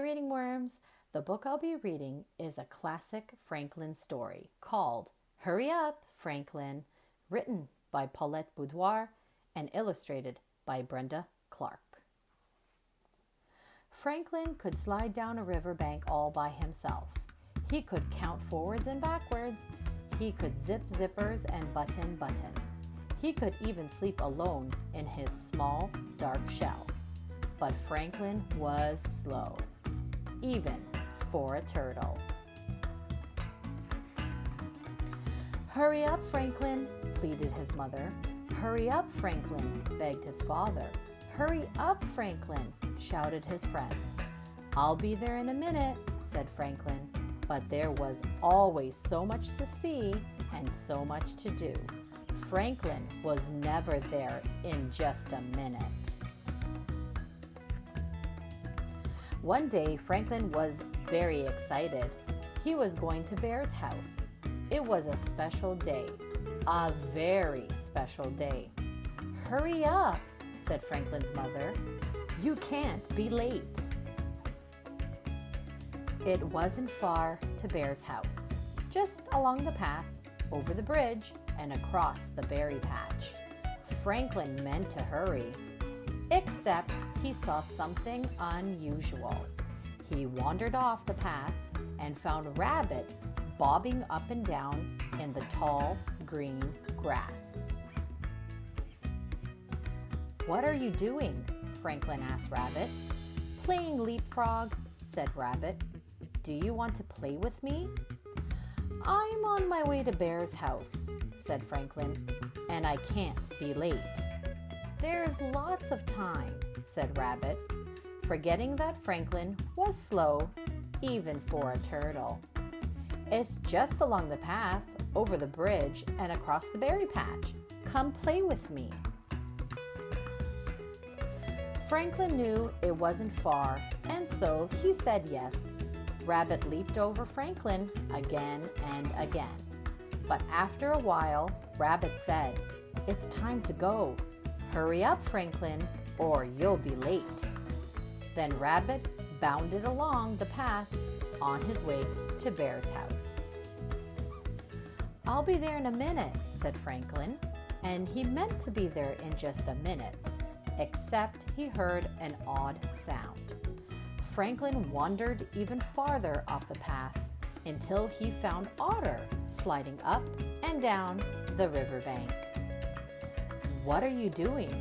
reading worms. The book I'll be reading is a classic Franklin story called Hurry Up, Franklin, written by Paulette Boudoir and illustrated by Brenda Clark. Franklin could slide down a riverbank all by himself. He could count forwards and backwards. He could zip zippers and button buttons. He could even sleep alone in his small, dark shell. But Franklin was slow, even for a turtle. "Hurry up, Franklin," pleaded his mother. "Hurry up, Franklin," begged his father. "Hurry up, Franklin," shouted his friends. "I'll be there in a minute," said Franklin, but there was always so much to see and so much to do. Franklin was never there in just a minute. One day, Franklin was very excited. He was going to Bear's house. It was a special day, a very special day. "Hurry up," said Franklin's mother. "You can't be late." It wasn't far to Bear's house, just along the path, over the bridge, and across the berry patch. Franklin meant to hurry, except he saw something unusual. He wandered off the path and found Rabbit bobbing up and down in the tall green grass. "What are you doing?" Franklin asked Rabbit. "Playing leapfrog," said Rabbit. "Do you want to play with me?" "I'm on my way to Bear's house," said Franklin, "and I can't be late." "There's lots of time," said Rabbit, forgetting that Franklin was slow, even for a turtle. "It's just along the path, over the bridge, and across the berry patch. Come play with me." Franklin knew it wasn't far, and so he said yes. Rabbit leaped over Franklin again and again. But after a while, Rabbit said, "It's time to go. Hurry up, Franklin, or you'll be late." Then Rabbit bounded along the path on his way to Bear's house. "I'll be there in a minute," said Franklin, and he meant to be there in just a minute, except he heard an odd sound. Franklin wandered even farther off the path until he found Otter sliding up and down the riverbank. "What are you doing?"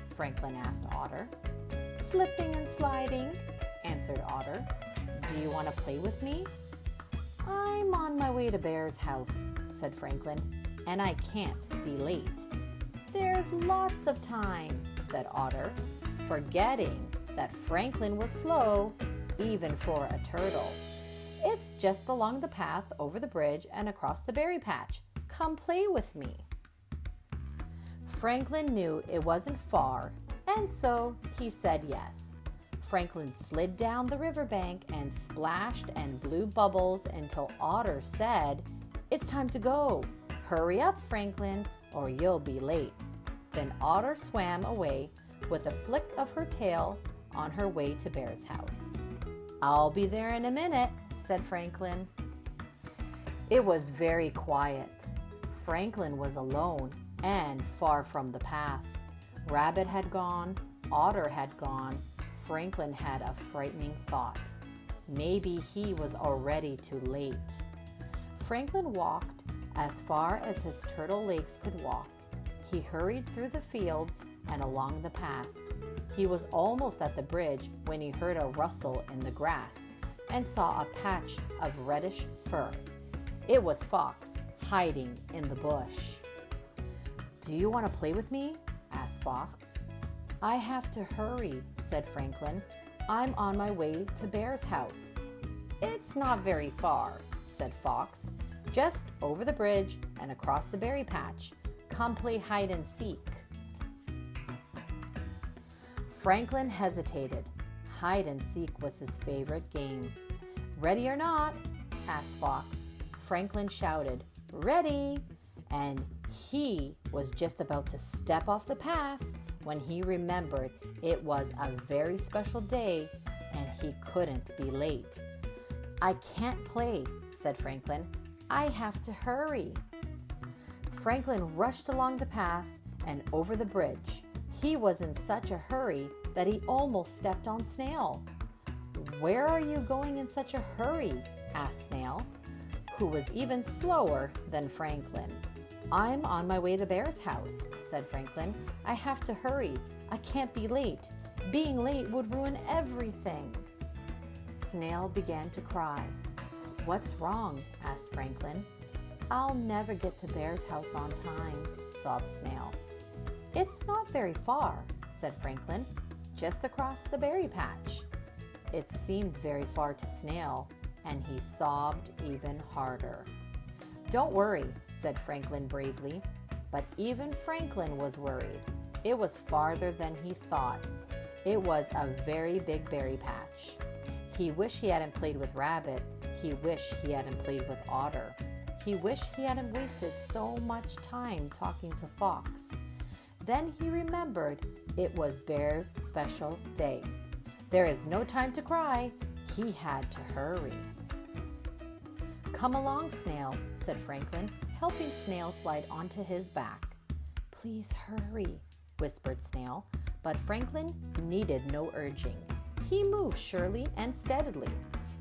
Franklin asked Otter. "Slipping and sliding," answered Otter. "Do you want to play with me?" "I'm on my way to Bear's house," said Franklin, "and I can't be late." "There's lots of time," said Otter, forgetting that Franklin was slow, even for a turtle. "It's just along the path, over the bridge, and across the berry patch. Come play with me." Franklin knew it wasn't far, and so he said yes. Franklin slid down the riverbank and splashed and blew bubbles until Otter said, "It's time to go. Hurry up, Franklin, or you'll be late." Then Otter swam away with a flick of her tail on her way to Bear's house. "I'll be there in a minute," said Franklin. It was very quiet. Franklin was alone and far from the path. Rabbit had gone, Otter had gone. Franklin had a frightening thought. Maybe he was already too late. Franklin walked as far as his turtle legs could walk. He hurried through the fields and along the path. He was almost at the bridge when he heard a rustle in the grass and saw a patch of reddish fur. It was Fox hiding in the bush. "Do you want to play with me?" asked Fox. "I have to hurry," said Franklin. "I'm on my way to Bear's house." "It's not very far," said Fox. "Just over the bridge and across the berry patch. Come play hide and seek." Franklin hesitated. Hide and seek was his favorite game. "Ready or not?" asked Fox. Franklin shouted, "Ready!" And he was just about to step off the path when he remembered it was a very special day and he couldn't be late. "I can't play," said Franklin. "I have to hurry." Franklin rushed along the path and over the bridge. He was in such a hurry that he almost stepped on Snail. "Where are you going in such a hurry?" asked Snail, who was even slower than Franklin. "I'm on my way to Bear's house," said Franklin. "I have to hurry. I can't be late. Being late would ruin everything." Snail began to cry. "What's wrong?" asked Franklin. "I'll never get to Bear's house on time," sobbed Snail. "It's not very far," said Franklin, "just across the berry patch." It seemed very far to Snail, and he sobbed even harder. "Don't worry," said Franklin bravely. But even Franklin was worried. It was farther than he thought. It was a very big berry patch. He wished he hadn't played with Rabbit. He wished he hadn't played with Otter. He wished he hadn't wasted so much time talking to Fox. Then he remembered it was Bear's special day. There is no time to cry. He had to hurry. "Come along, Snail," said Franklin, helping Snail slide onto his back. "Please hurry," whispered Snail, but Franklin needed no urging. He moved surely and steadily.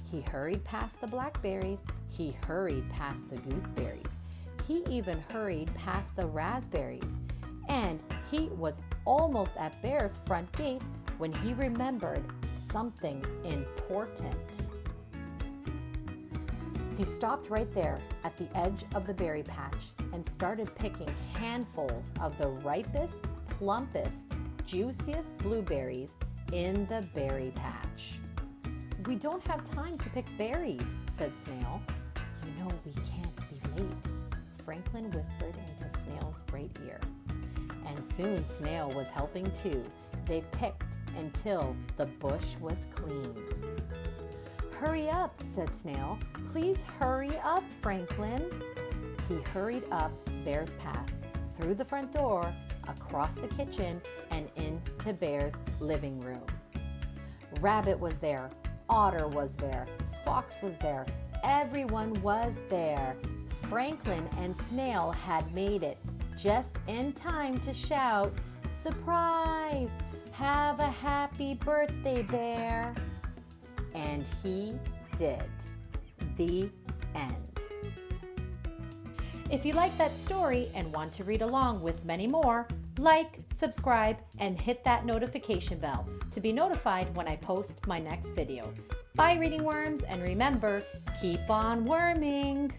He hurried past the blackberries. He hurried past the gooseberries. He even hurried past the raspberries. And he was almost at Bear's front gate when he remembered something important. He stopped right there at the edge of the berry patch and started picking handfuls of the ripest, plumpest, juiciest blueberries in the berry patch. "We don't have time to pick berries," said Snail. "You know we can't be late," Franklin whispered into Snail's right ear. And soon Snail was helping too. They picked until the bush was clean. "Hurry up," said Snail. "Please hurry up, Franklin." He hurried up Bear's path, through the front door, across the kitchen, and into Bear's living room. Rabbit was there. Otter was there. Fox was there. Everyone was there. Franklin and Snail had made it just in time to shout, "Surprise! Have a happy birthday, Bear!" And he did. The end. If you like that story and want to read along with many more, like, subscribe, and hit that notification bell to be notified when I post my next video. Bye, reading worms, and remember, keep on worming!